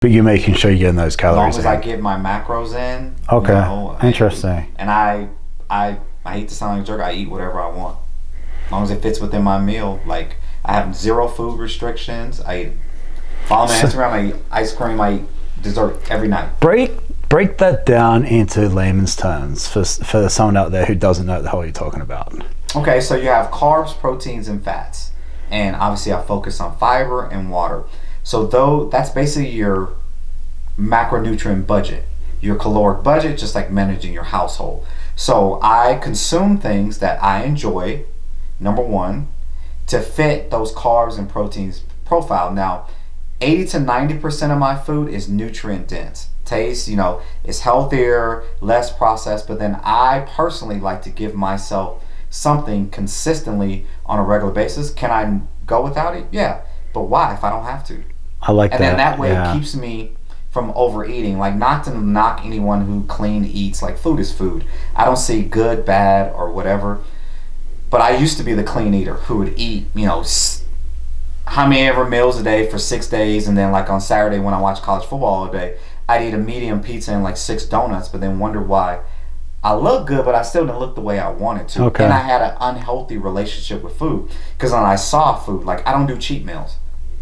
But you're making sure you're getting those As long calories as in. I get my macros in. Okay, interesting. And I hate to sound like a jerk. I eat whatever I want, as long as it fits within my meal. Like I have zero food restrictions. Follow me on Instagram. I eat ice cream. I eat dessert every night. Break that down into layman's terms for someone out there who doesn't know what the hell you're talking about. Okay, so you have carbs, proteins, and fats, and obviously I focus on fiber and water. So that's basically your macronutrient budget, your caloric budget, just like managing your household. So I consume things that I enjoy, number one, to fit those carbs and proteins profile. Now, 80 to 90% of my food is nutrient dense. Taste, it's healthier, less processed, but then I personally like to give myself something consistently on a regular basis. Can I go without it? Yeah. But why if I don't have to? I like that. And then that way it keeps me from overeating. Like, not to knock anyone who clean eats, like food is food. I don't see good, bad, or whatever. But I used to be the clean eater who would eat, how many ever meals a day for 6 days, and then like on Saturday when I watch college football all day, I'd eat a medium pizza and like 6 donuts, but then wonder why I look good, but I still didn't look the way I wanted to. Okay. And I had an unhealthy relationship with food because when I saw food, like I don't do cheat meals.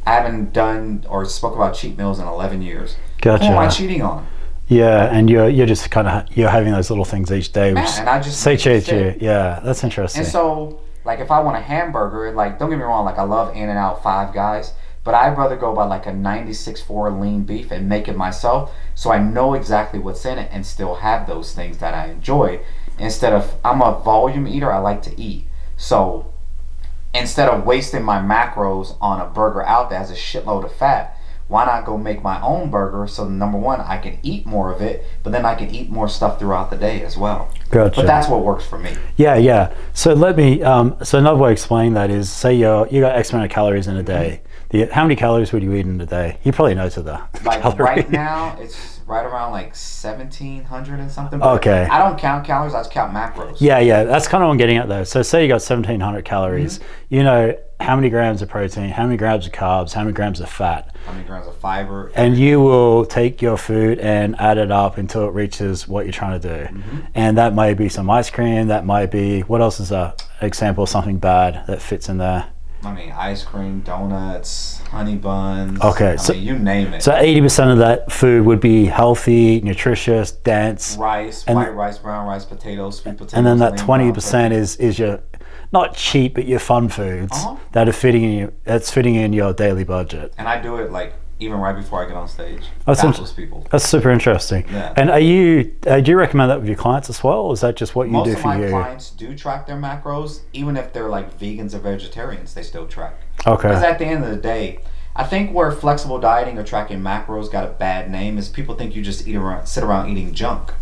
I haven't done or spoke about cheat meals in 11 years. Gotcha. Who am I cheating on? Yeah, and you're just kind of you're having those little things each day, which and I just satiate you. Yeah, that's interesting. And so, like, if I want a hamburger, like, don't get me wrong, like, I love In-N-Out, Five Guys, but I'd rather go by like a 96.4 lean beef and make it myself, so I know exactly what's in it and still have those things that I enjoy. Instead of, I'm a volume eater, I like to eat. So instead of wasting my macros on a burger out that has a shitload of fat, why not go make my own burger? So number one, I can eat more of it, but then I can eat more stuff throughout the day as well. Gotcha. But that's what works for me. Yeah. So let me. So another way of explaining that is, say you got X amount of calories in a day. How many calories would you eat in a day? You probably know to the like calorie. Right now, it's right around like 1,700 and something. But Okay. I don't count calories. I just count macros. Yeah. That's kind of what I'm getting at though. So say you got 1,700 calories. You know how many grams of protein, how many grams of carbs, how many grams of fat. How many grams of fiber. And you will take your food and add it up until it reaches what you're trying to do. And that might be some ice cream. That might be, what else is an example of something bad that fits in there? I mean, ice cream, donuts, honey buns. Okay, I mean, you name it. So 80% of that food would be healthy, nutritious, dense. Rice, white rice, brown rice, potatoes, sweet potatoes. And then that 20% is your, not cheap, but your fun foods that are fitting in your daily budget. And I do it like even right before I get on stage. That's people. That's super interesting. Yeah. And do you recommend that with your clients as well, or is that just what you do for you? Most of my clients do track their macros, even if they're like vegans or vegetarians, they still track. Okay. Because at the end of the day, I think where flexible dieting or tracking macros got a bad name is people think you just sit around eating junk.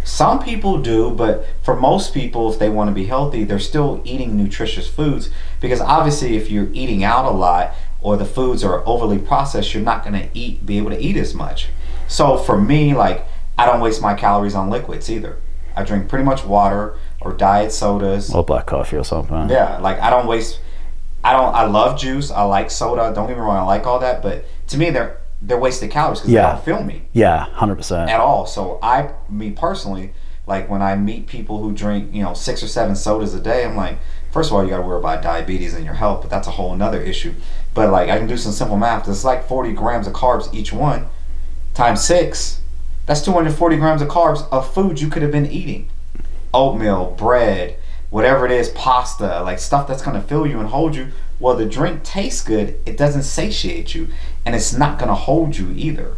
Some people do, but for most people, if they want to be healthy, they're still eating nutritious foods, because obviously if you're eating out a lot or the foods are overly processed, you're not going to be able to eat as much. So for me, like, I don't waste my calories on liquids either. I drink pretty much water or diet sodas. Or black coffee or something. Yeah, like I love juice. I like soda. Don't get me wrong, I like all that, but to me they're wasted calories because they don't fill me. Yeah, 100%. At all. So me personally, like when I meet people who drink, 6 or 7 sodas a day, I'm like, first of all, you got to worry about diabetes and your health, but that's a whole nother issue. But like, I can do some simple math. It's like 40 grams of carbs each one, times 6. That's 240 grams of carbs of food you could have been eating. Oatmeal, bread, whatever it is, pasta, like stuff that's going to fill you and hold you. Well, the drink tastes good. It doesn't satiate you, and it's not going to hold you either.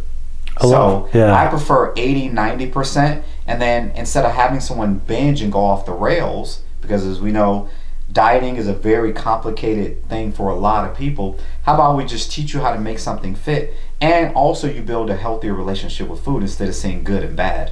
I prefer 80, 90%, and then instead of having someone binge and go off the rails, because as we know, dieting is a very complicated thing for a lot of people. How about we just teach you how to make something fit, and also you build a healthier relationship with food instead of seeing good and bad.